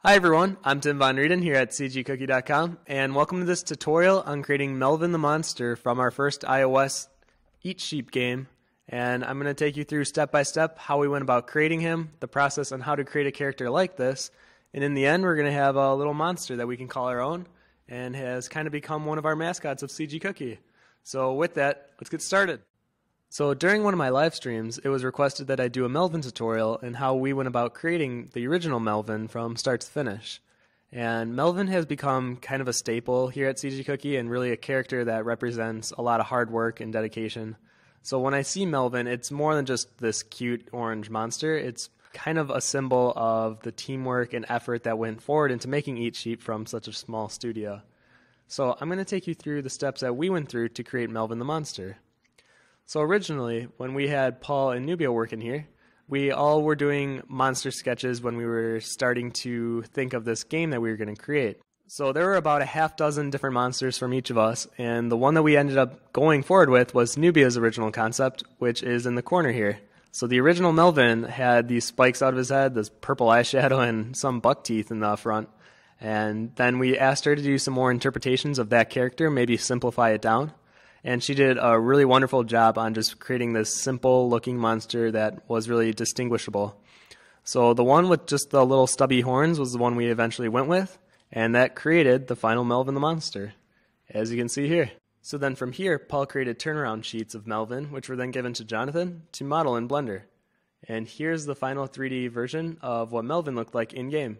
Hi everyone, I'm Tim Von Rueden here at cgcookie.com, and welcome to this tutorial on creating Melvin the Monster from our first iOS Eat Sheep game. And I'm going to take you through step by step how we went about creating him, the process on how to create a character like this, and in the end we're going to have a little monster that we can call our own and has kind of become one of our mascots of CG Cookie. So with that, let's get started. So during one of my live streams, it was requested that I do a Melvin tutorial and how we went about creating the original Melvin from start to finish. And Melvin has become kind of a staple here at CG Cookie and really a character that represents a lot of hard work and dedication. So when I see Melvin, it's more than just this cute orange monster. It's kind of a symbol of the teamwork and effort that went forward into making Eat Sheep from such a small studio. So I'm going to take you through the steps that we went through to create Melvin the Monster. So originally, when we had Paul and Nubia working here, we all were doing monster sketches when we were starting to think of this game that we were going to create. So there were about a half dozen different monsters from each of us, and the one that we ended up going forward with was Nubia's original concept, which is in the corner here. So the original Melvin had these spikes out of his head, this purple eyeshadow, and some buck teeth in the front. And then we asked her to do some more interpretations of that character, maybe simplify it down. And she did a really wonderful job on just creating this simple looking monster that was really distinguishable. So the one with just the little stubby horns was the one we eventually went with, and that created the final Melvin the Monster, as you can see here. So then from here, Paul created turnaround sheets of Melvin, which were then given to Jonathan to model in Blender. And here's the final 3D version of what Melvin looked like in-game.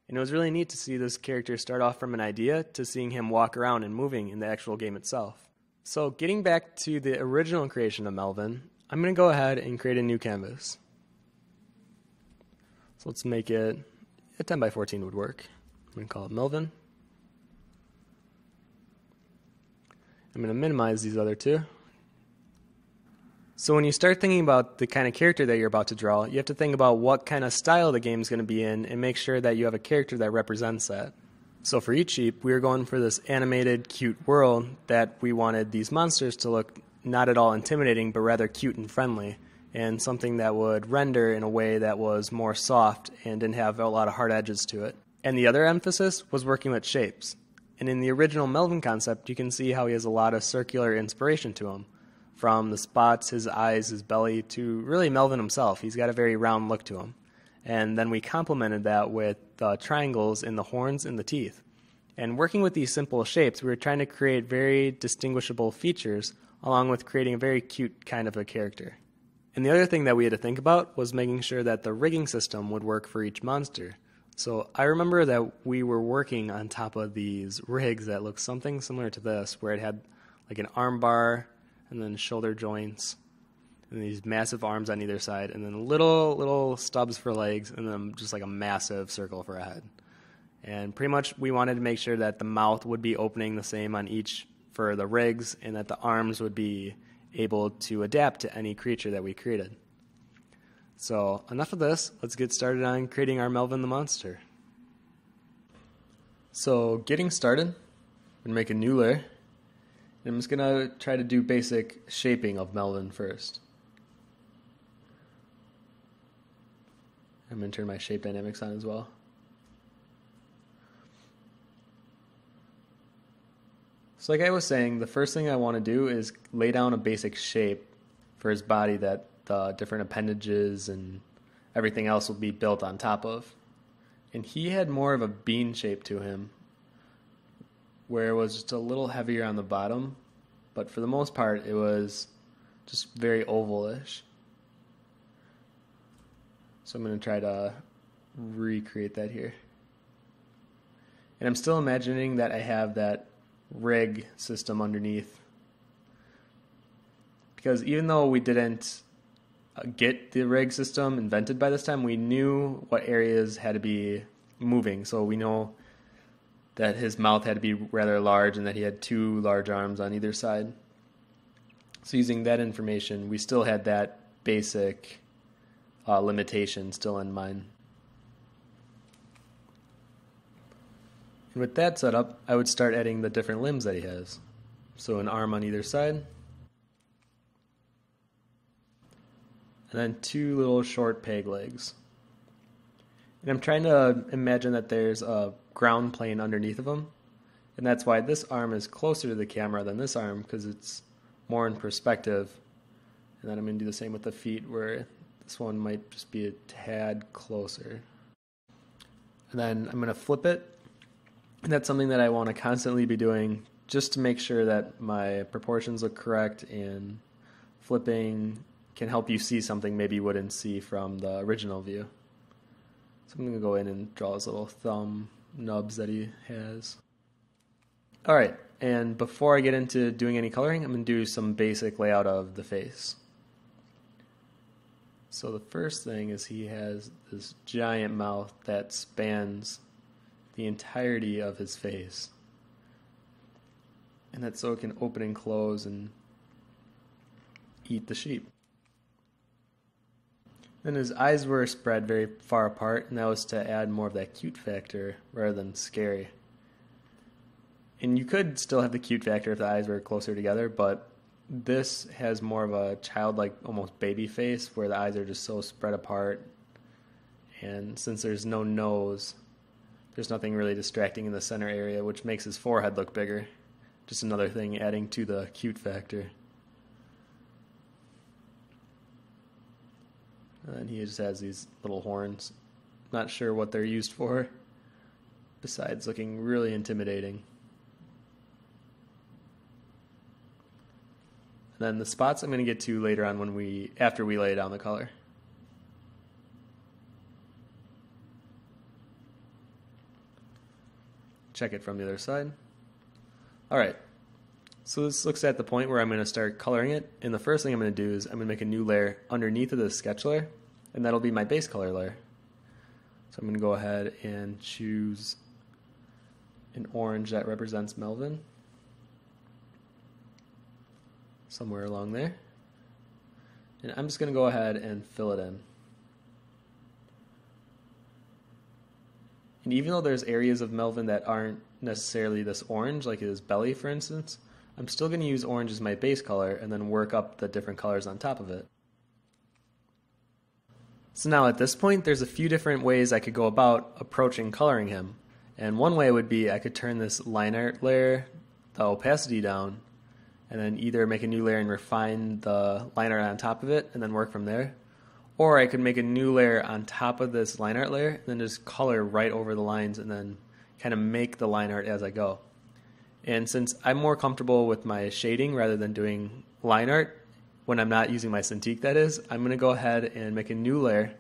And it was really neat to see this character start off from an idea to seeing him walk around and moving in the actual game itself. So getting back to the original creation of Melvin, I'm going to go ahead and create a new canvas. So let's make it a 10 by 14 would work. I'm going to call it Melvin. I'm going to minimize these other two. So when you start thinking about the kind of character that you're about to draw, you have to think about what kind of style the game is going to be in and make sure that you have a character that represents that. So for Eat Sheep, we were going for this animated, cute world that we wanted these monsters to look not at all intimidating, but rather cute and friendly, and something that would render in a way that was more soft and didn't have a lot of hard edges to it. And the other emphasis was working with shapes. And in the original Melvin concept, you can see how he has a lot of circular inspiration to him. From the spots, his eyes, his belly, to really Melvin himself. He's got a very round look to him. And then we complemented that with triangles in the horns and the teeth. And working with these simple shapes, we were trying to create very distinguishable features along with creating a very cute kind of a character. And the other thing that we had to think about was making sure that the rigging system would work for each monster. So I remember that we were working on top of these rigs that looked something similar to this, where it had like an arm bar and then shoulder joints, and these massive arms on either side, and then little stubs for legs, and then just like a massive circle for a head. And pretty much we wanted to make sure that the mouth would be opening the same on each for the rigs, and that the arms would be able to adapt to any creature that we created. So enough of this, let's get started on creating our Melvin the Monster. So getting started, I'm going to make a new layer. And I'm just going to try to do basic shaping of Melvin first. I'm going to turn my shape dynamics on as well. So like I was saying, the first thing I want to do is lay down a basic shape for his body that the different appendages and everything else will be built on top of. And he had more of a bean shape to him, where it was just a little heavier on the bottom, but for the most part it was just very ovalish. So I'm going to try to recreate that here. And I'm still imagining that I have that rig system underneath, because even though we didn't get the rig system invented by this time, we knew what areas had to be moving. So we know that his mouth had to be rather large and that he had two large arms on either side. So using that information, we still had that basic limitation still in mind. And with that set up, I would start adding the different limbs that he has. So an arm on either side, and then two little short peg legs. And I'm trying to imagine that there's a ground plane underneath of him. And that's why this arm is closer to the camera than this arm, because it's more in perspective. And then I'm going to do the same with the feet, where this one might just be a tad closer. And then I'm going to flip it. And that's something that I want to constantly be doing just to make sure that my proportions look correct, and flipping can help you see something maybe you wouldn't see from the original view. So I'm going to go in and draw his little thumb nubs that he has. Alright, and before I get into doing any coloring, I'm going to do some basic layout of the face. So the first thing is he has this giant mouth that spans the entirety of his face. And that's so it can open and close and eat the sheep. Then his eyes were spread very far apart, and that was to add more of that cute factor rather than scary. And you could still have the cute factor if the eyes were closer together, but this has more of a childlike, almost baby face, where the eyes are just so spread apart. And since there's no nose, there's nothing really distracting in the center area, which makes his forehead look bigger. Just another thing adding to the cute factor. And he just has these little horns. Not sure what they're used for, besides looking really intimidating. And then the spots I'm going to get to later on after we lay down the color. Check it from the other side. Alright, so this looks at the point where I'm going to start coloring it, and the first thing I'm going to do is I'm going to make a new layer underneath of the sketch layer, and that'll be my base color layer. So I'm going to go ahead and choose an orange that represents Melvin, somewhere along there, and I'm just going to go ahead and fill it in. And even though there's areas of Melvin that aren't necessarily this orange, like his belly for instance, I'm still going to use orange as my base color and then work up the different colors on top of it. So now at this point there's a few different ways I could go about approaching coloring him. And one way would be I could turn this line art layer, the opacity down, and then either make a new layer and refine the line art on top of it and then work from there. Or I could make a new layer on top of this line art layer and then just color right over the lines and then kind of make the line art as I go. And since I'm more comfortable with my shading rather than doing line art, when I'm not using my Cintiq that is, I'm going to go ahead and make a new layer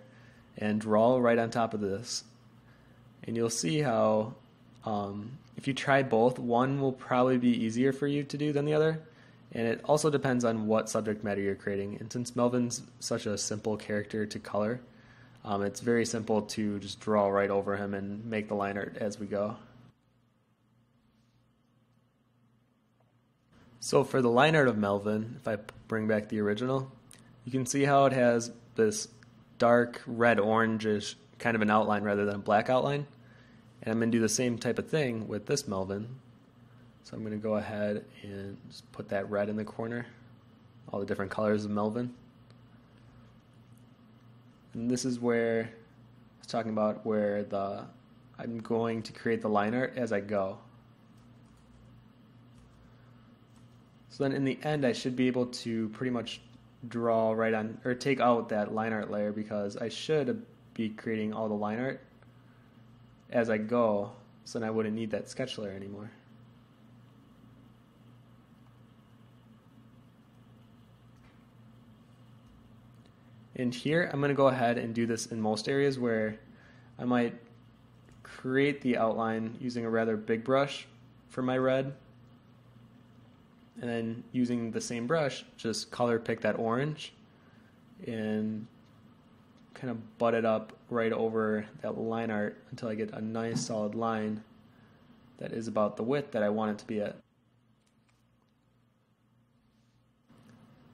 and draw right on top of this. And you'll see how if you try both, one will probably be easier for you to do than the other. And it also depends on what subject matter you're creating. And since Melvin's such a simple character to color, it's very simple to just draw right over him and make the line art as we go. So for the line art of Melvin, if I bring back the original, you can see how it has this dark red-orangish kind of an outline rather than a black outline. And I'm going to do the same type of thing with this Melvin. So I'm going to go ahead and just put that red in the corner, all the different colors of Melvin. And this is where I was talking about where I'm going to create the line art as I go. So then in the end I should be able to pretty much draw right on, or take out that line art layer, because I should be creating all the line art as I go, so then I wouldn't need that sketch layer anymore. And here I'm going to go ahead and do this in most areas where I might create the outline using a rather big brush for my red, and then using the same brush just color pick that orange and kind of butt it up right over that line art until I get a nice solid line that is about the width that I want it to be at.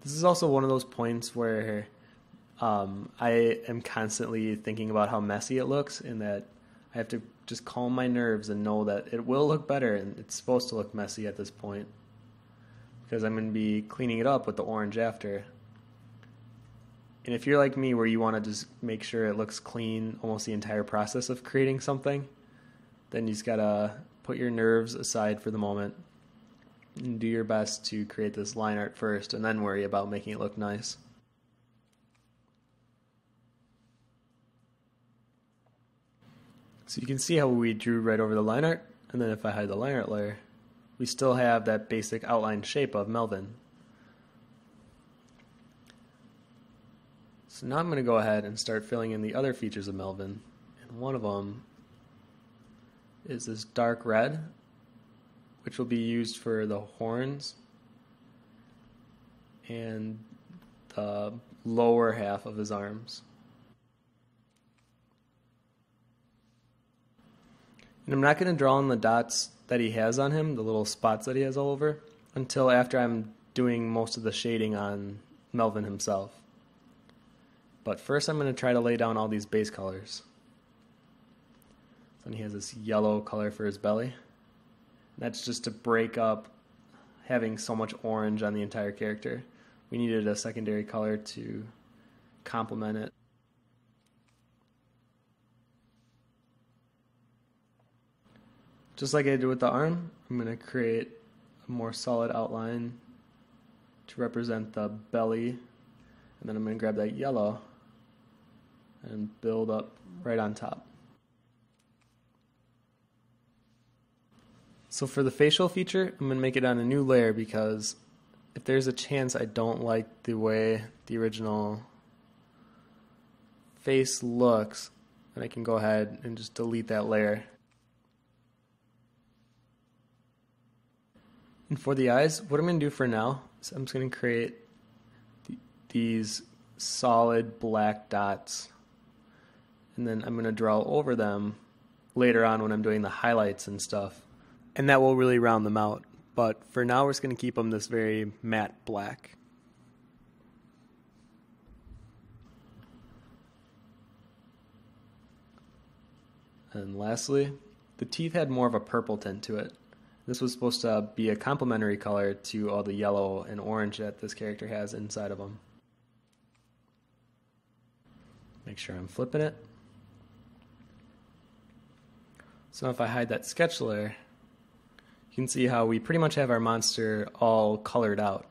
This is also one of those points where I am constantly thinking about how messy it looks, and that I have to just calm my nerves and know that it will look better, and it's supposed to look messy at this point, because I'm going to be cleaning it up with the orange after. And if you're like me where you want to just make sure it looks clean almost the entire process of creating something, then you just gotta put your nerves aside for the moment and do your best to create this line art first and then worry about making it look nice. So you can see how we drew right over the line art, and then if I hide the line art layer, we still have that basic outline shape of Melvin. So now I'm going to go ahead and start filling in the other features of Melvin, and one of them is this dark red, which will be used for the horns and the lower half of his arms. And I'm not going to draw in the dots that he has on him, the little spots that he has all over, until after I'm doing most of the shading on Melvin himself. But first I'm going to try to lay down all these base colors. Then he has this yellow color for his belly. That's just to break up having so much orange on the entire character. We needed a secondary color to complement it. Just like I did with the arm, I'm going to create a more solid outline to represent the belly, and then I'm going to grab that yellow and build up right on top. So for the facial feature, I'm going to make it on a new layer because if there's a chance I don't like the way the original face looks, then I can go ahead and just delete that layer. And for the eyes, what I'm going to do for now is I'm just going to create these solid black dots, and then I'm going to draw over them later on when I'm doing the highlights and stuff, and that will really round them out. But for now, we're just going to keep them this very matte black. And lastly, the teeth had more of a purple tint to it. This was supposed to be a complementary color to all the yellow and orange that this character has inside of them. Make sure I'm flipping it. So now if I hide that sketch layer, you can see how we pretty much have our monster all colored out.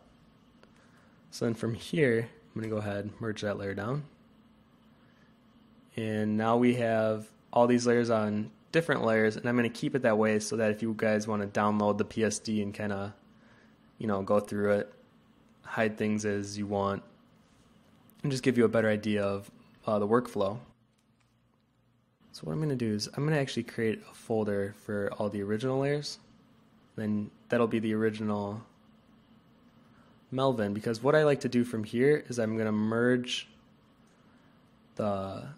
So then from here, I'm going to go ahead and merge that layer down. And now we have all these layers on different layers, and I'm going to keep it that way so that if you guys want to download the PSD and kind of, go through it, hide things as you want, and just give you a better idea of the workflow. So what I'm going to do is I'm going to actually create a folder for all the original layers. Then that'll be the original Melvin, because what I like to do from here is I'm going to merge the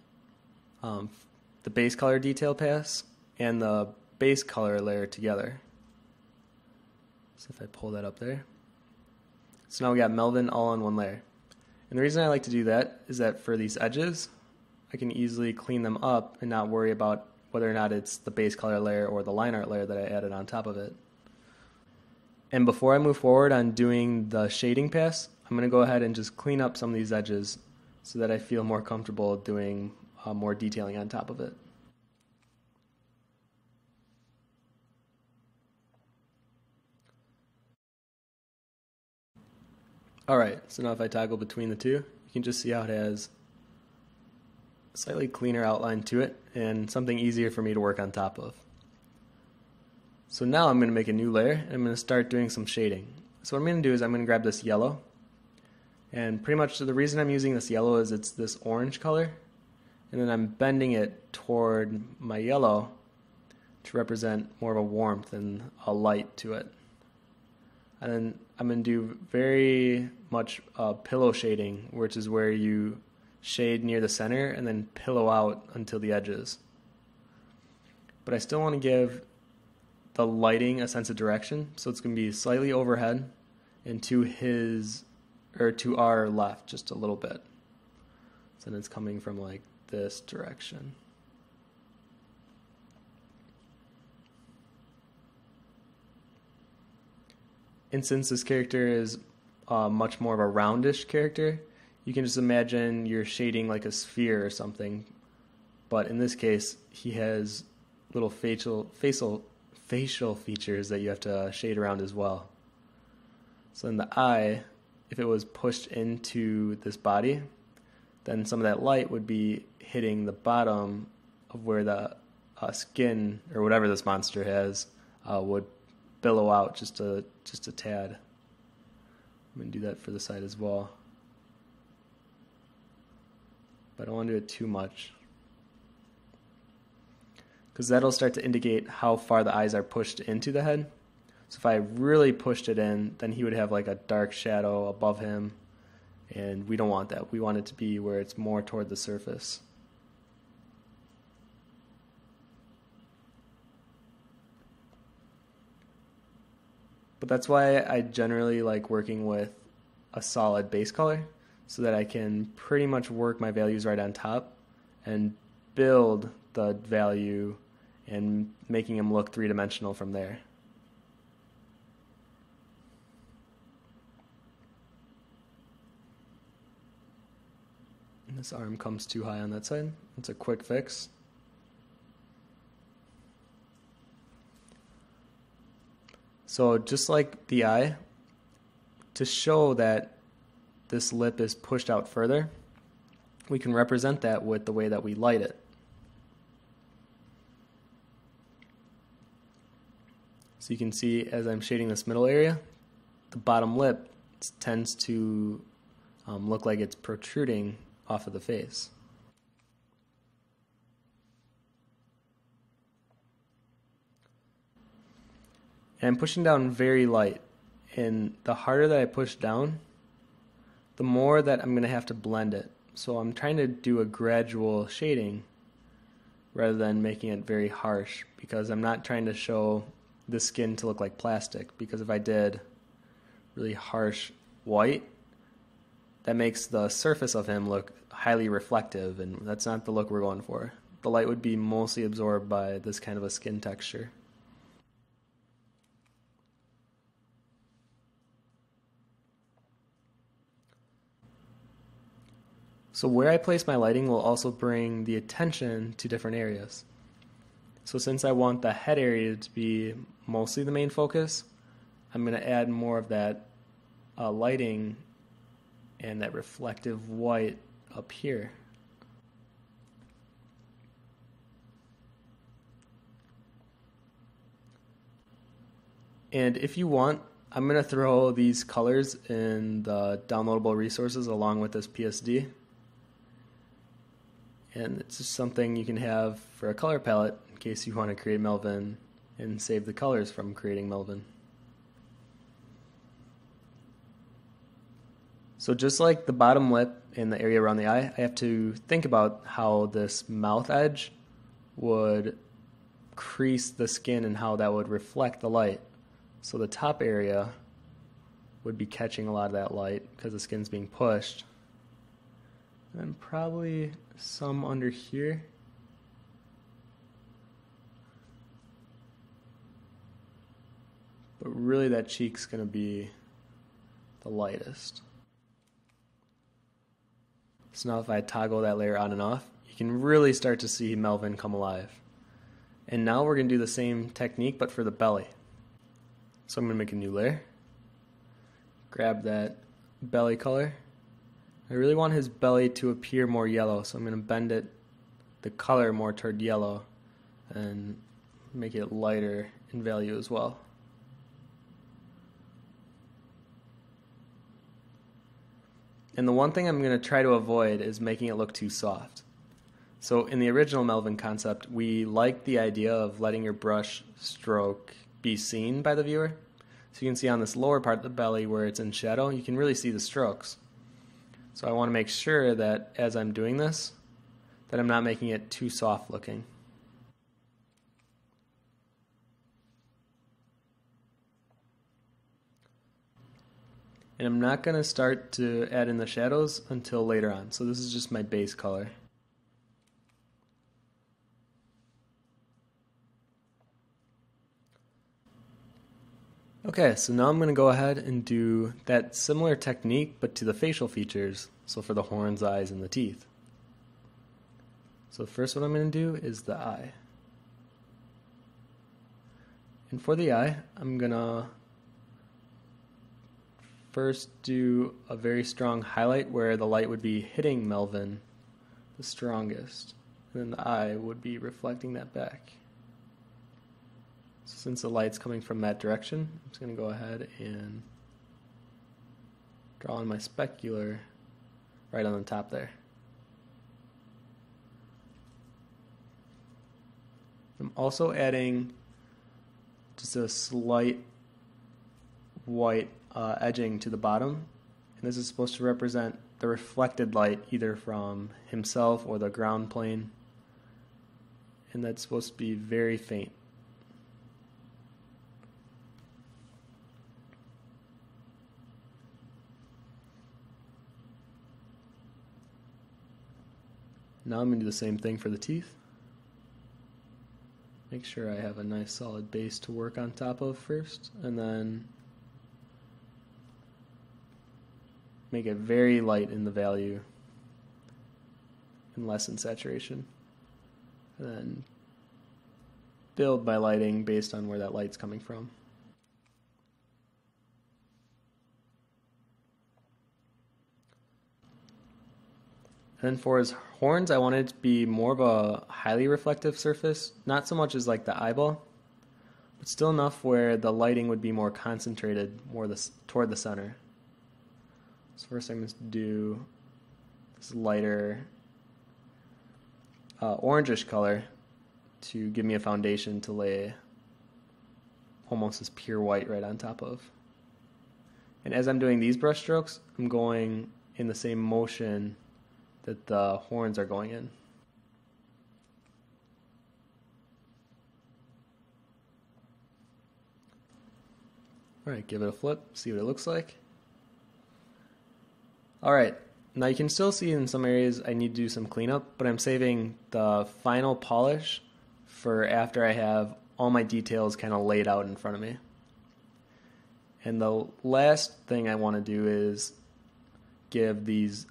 base color detail pass and the base color layer together. So if I pull that up there. So now we got Melvin all on one layer. And the reason I like to do that is that for these edges, I can easily clean them up and not worry about whether or not it's the base color layer or the line art layer that I added on top of it. And before I move forward on doing the shading pass, I'm going to go ahead and just clean up some of these edges so that I feel more comfortable doing more detailing on top of it. Alright, so now if I toggle between the two, you can just see how it has a slightly cleaner outline to it and something easier for me to work on top of. So now I'm going to make a new layer and I'm going to start doing some shading. So what I'm going to do is I'm going to grab this yellow, and pretty much the reason I'm using this yellow is it's this orange color, and then I'm bending it toward my yellow to represent more of a warmth and a light to it. And then I'm going to do very much pillow shading, which is where you shade near the center and then pillow out until the edges. But I still want to give the lighting a sense of direction, so it's going to be slightly overhead and to our left just a little bit. So then it's coming from like this direction. And since this character is much more of a roundish character, you can just imagine you're shading like a sphere or something. But in this case, he has little facial features that you have to shade around as well. So in the eye, if it was pushed into this body, then some of that light would be hitting the bottom of where the skin or whatever this monster has would billow out just a tad. I'm going to do that for the side as well. But I don't want to do it too much, because that'll start to indicate how far the eyes are pushed into the head. So if I really pushed it in, then he would have like a dark shadow above him, and we don't want that. We want it to be where it's more toward the surface. But that's why I generally like working with a solid base color, so that I can pretty much work my values right on top and build the value and making them look three-dimensional from there. And this arm comes too high on that side. It's a quick fix. So just like the eye, to show that this lip is pushed out further, we can represent that with the way that we light it. So you can see as I'm shading this middle area, the bottom lip tends to look like it's protruding off of the face. And I'm pushing down very light, and the harder that I push down, the more that I'm going to have to blend it. So I'm trying to do a gradual shading rather than making it very harsh, because I'm not trying to show the skin to look like plastic, because if I did really harsh white, that makes the surface of him look highly reflective, and that's not the look we're going for. The light would be mostly absorbed by this kind of a skin texture. So where I place my lighting will also bring the attention to different areas. So since I want the head area to be mostly the main focus, I'm going to add more of that lighting and that reflective white up here. And if you want, I'm going to throw these colors in the downloadable resources along with this PSD. And it's just something you can have for a color palette in case you want to create Melvin and save the colors from creating Melvin. So just like the bottom lip and the area around the eye, I have to think about how this mouth edge would crease the skin and how that would reflect the light. So the top area would be catching a lot of that light because the skin's being pushed. And probably some under here. But really that cheek's going to be the lightest. So now if I toggle that layer on and off, you can really start to see Melvin come alive. And now we're going to do the same technique but for the belly. So I'm going to make a new layer. Grab that belly color. I really want his belly to appear more yellow, so I'm going to bend it, the color more toward yellow, and make it lighter in value as well. And the one thing I'm going to try to avoid is making it look too soft. So in the original Melvin concept, we liked the idea of letting your brush stroke be seen by the viewer. So you can see on this lower part of the belly where it's in shadow, you can really see the strokes. So I want to make sure that as I'm doing this, that I'm not making it too soft looking. And I'm not going to start to add in the shadows until later on. So this is just my base color. Okay, so now I'm going to go ahead and do that similar technique, but to the facial features, so for the horns, eyes, and the teeth. So first what I'm going to do is the eye. And for the eye, I'm going to first do a very strong highlight where the light would be hitting Melvin the strongest, and then the eye would be reflecting that back. So since the light's coming from that direction, I'm just going to go ahead and draw on my specular right on the top there. I'm also adding just a slight white edging to the bottom, and this is supposed to represent the reflected light either from himself or the ground plane, and that's supposed to be very faint. Now I'm going to do the same thing for the teeth. Make sure I have a nice solid base to work on top of first, and then make it very light in the value and less in saturation. And then build by lighting based on where that light's coming from. And then for his horns, I wanted it to be more of a highly reflective surface, not so much as like the eyeball, but still enough where the lighting would be more concentrated more toward the center. So first I'm going to do this lighter orangish color to give me a foundation to lay almost this pure white right on top of. And as I'm doing these brush strokes, I'm going in the same motion that the horns are going in. Alright, give it a flip, see what it looks like. Alright, now you can still see in some areas I need to do some cleanup, but I'm saving the final polish for after I have all my details kind of laid out in front of me. And the last thing I want to do is give these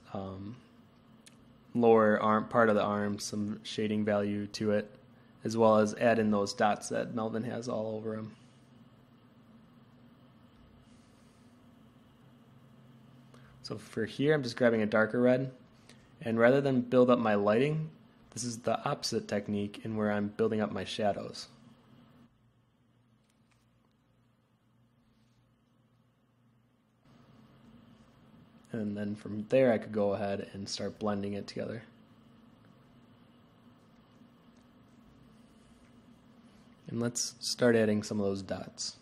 lower arm part of the arm some shading value to it, as well as add in those dots that Melvin has all over him. So for here, I'm just grabbing a darker red, and rather than build up my lighting, this is the opposite technique in where I'm building up my shadows. And then from there I could go ahead and start blending it together. And let's start adding some of those dots.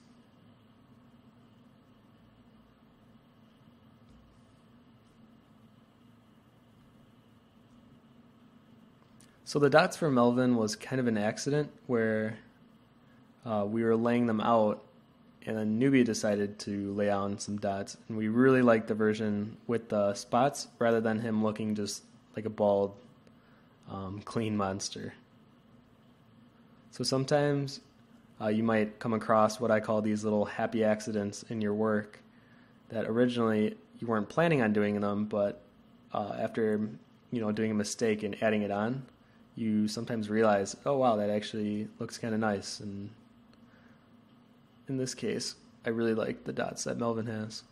So the dots for Melvin was kind of an accident where we were laying them out, and then Newbie decided to lay on some dots, and we really liked the version with the spots rather than him looking just like a bald, clean monster. So sometimes you might come across what I call these little happy accidents in your work that originally you weren't planning on doing them, but after doing a mistake and adding it on, you sometimes realize, oh wow, that actually looks kind of nice. And in this case, I really like the dots that Melvin has.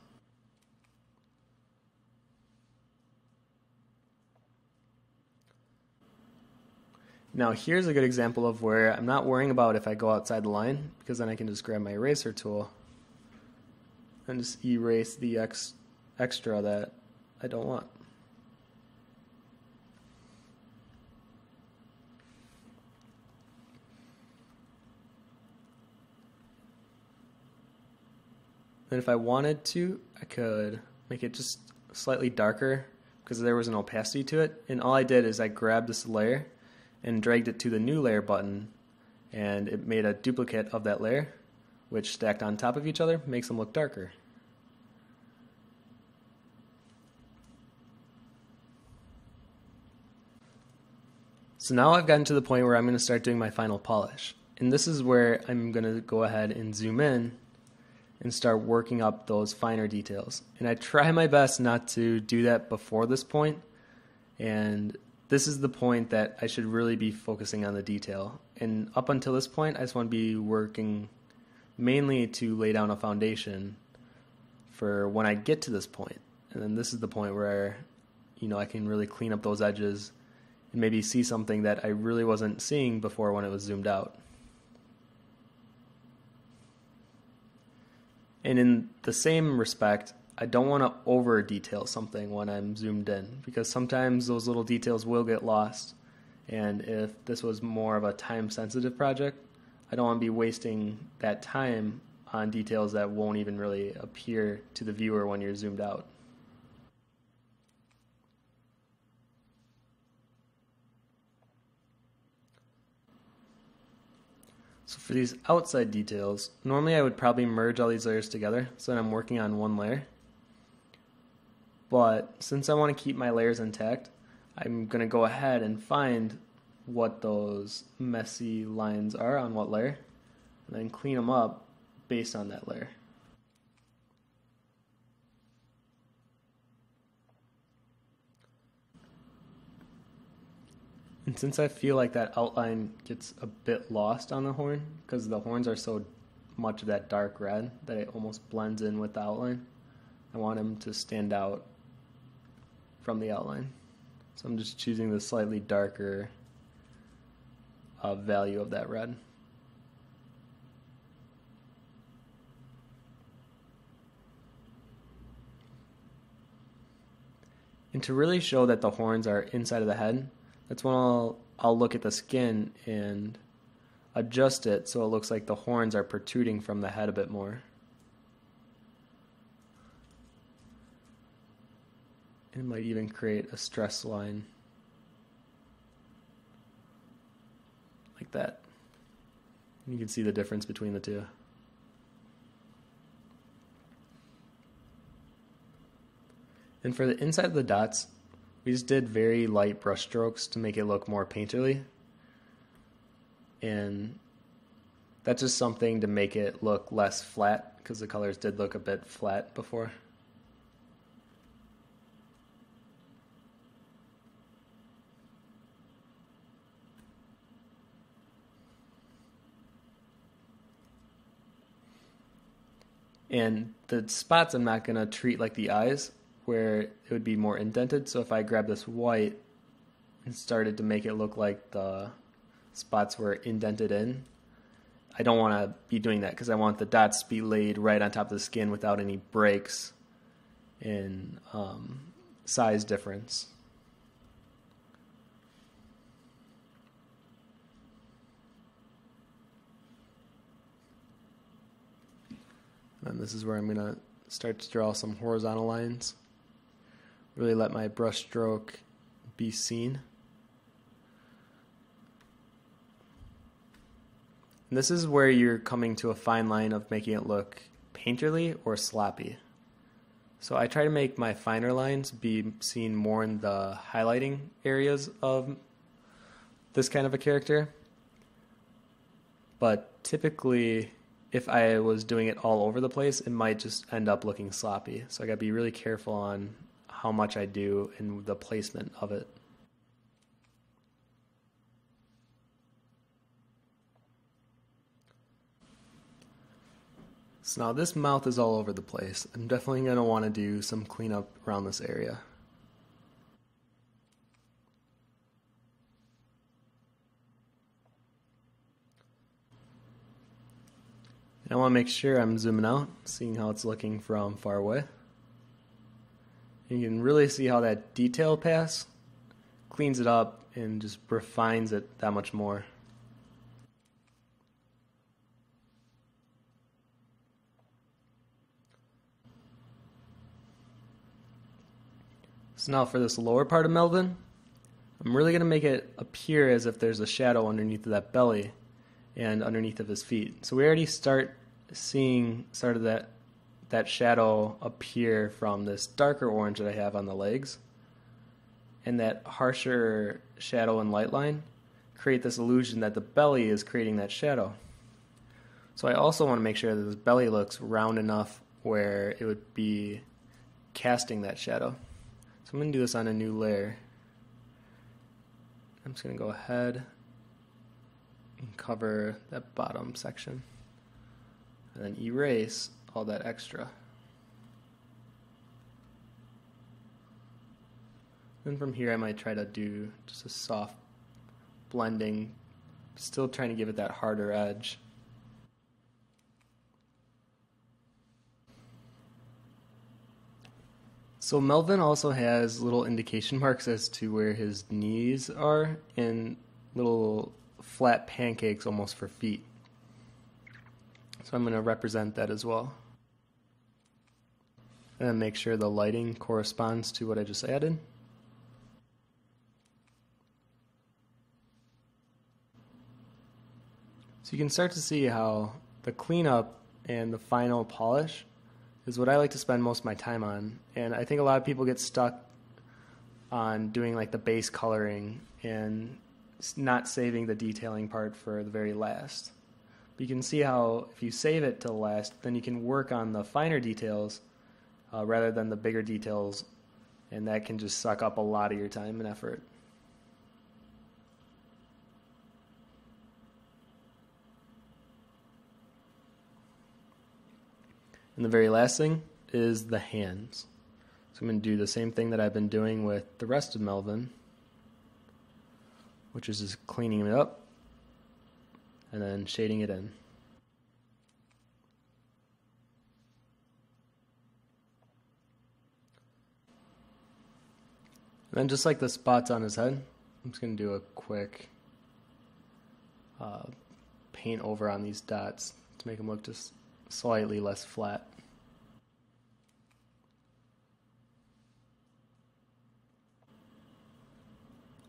Now here's a good example of where I'm not worrying about if I go outside the line, because then I can just grab my eraser tool and just erase the extra that I don't want. And if I wanted to, I could make it just slightly darker because there was an opacity to it. And all I did is I grabbed this layer and dragged it to the new layer button, and it made a duplicate of that layer, which stacked on top of each other makes them look darker. So now I've gotten to the point where I'm going to start doing my final polish. And this is where I'm going to go ahead and zoom in and start working up those finer details. And I try my best not to do that before this point, and this is the point that I should really be focusing on the detail. And up until this point, I just want to be working mainly to lay down a foundation for when I get to this point. And then this is the point where, I can really clean up those edges and maybe see something that I really wasn't seeing before when it was zoomed out. And in the same respect, I don't want to over detail something when I'm zoomed in, because sometimes those little details will get lost. And if this was more of a time sensitive project, I don't want to be wasting that time on details that won't even really appear to the viewer when you're zoomed out. So for these outside details, normally I would probably merge all these layers together so that I'm working on one layer. But since I want to keep my layers intact, I'm going to go ahead and find what those messy lines are on what layer, and then clean them up based on that layer. And since I feel like that outline gets a bit lost on the horn, because the horns are so much of that dark red that it almost blends in with the outline, I want them to stand out from the outline. So I'm just choosing the slightly darker value of that red. And to really show that the horns are inside of the head, that's when I'll look at the skin and adjust it so it looks like the horns are protruding from the head a bit more. It might even create a stress line like that. You can see the difference between the two. And for the inside of the dots, we just did very light brush strokes to make it look more painterly. And that's just something to make it look less flat, because the colors did look a bit flat before. And the spots I'm not going to treat like the eyes, where it would be more indented. So if I grab this white and started to make it look like the spots were indented in, I don't want to be doing that, because I want the dots to be laid right on top of the skin without any breaks in size difference. And this is where I'm going to start to draw some horizontal lines. Really let my brush stroke be seen. And this is where you're coming to a fine line of making it look painterly or sloppy. So I try to make my finer lines be seen more in the highlighting areas of this kind of a character. But typically, if I was doing it all over the place, it might just end up looking sloppy. So I gotta be really careful on how much I do and the placement of it. So now this mouth is all over the place. I'm definitely gonna want to do some cleanup around this area. And I want to make sure I'm zooming out, seeing how it's looking from far away. And you can really see how that detail pass cleans it up and just refines it that much more. So now for this lower part of Melvin, I'm really going to make it appear as if there's a shadow underneath of that belly and underneath of his feet. So we already start seeing that shadow appear from this darker orange that I have on the legs, and that harsher shadow and light line create this illusion that the belly is creating that shadow. So I also want to make sure that this belly looks round enough where it would be casting that shadow. So I'm going to do this on a new layer. I'm just going to go ahead and cover that bottom section and then erase all that extra. Then from here I might try to do just a soft blending, still trying to give it that harder edge. So Melvin also has little indication marks as to where his knees are and little flat pancakes almost for feet. So I'm going to represent that as well. And then make sure the lighting corresponds to what I just added. So you can start to see how the cleanup and the final polish is what I like to spend most of my time on. And I think a lot of people get stuck on doing like the base coloring and not saving the detailing part for the very last. But you can see how if you save it to the last, then you can work on the finer details rather than the bigger details, and that can just suck up a lot of your time and effort. And the very last thing is the hands. So I'm going to do the same thing that I've been doing with the rest of Melvin, which is just cleaning it up and then shading it in. And then just like the spots on his head, I'm just going to do a quick paint over on these dots to make them look just slightly less flat.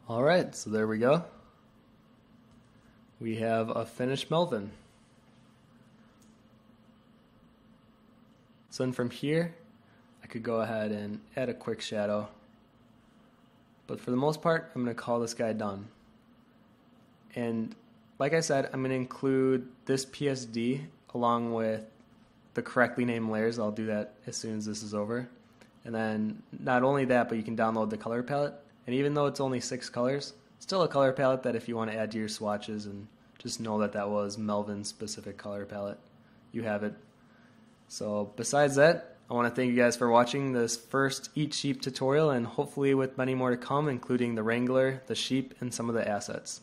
Alright, so there we go. We have a finished Melvin. So then from here, I could go ahead and add a quick shadow. But for the most part, I'm going to call this guy done. And like I said, I'm going to include this PSD along with the correctly named layers. I'll do that as soon as this is over. And then not only that, but you can download the color palette. And even though it's only 6 colors, still a color palette that if you want to add to your swatches and just know that that was Melvin's specific color palette, you have it. So besides that, I want to thank you guys for watching this first Eat Sheep tutorial, and hopefully with many more to come, including the Wrangler, the sheep, and some of the assets.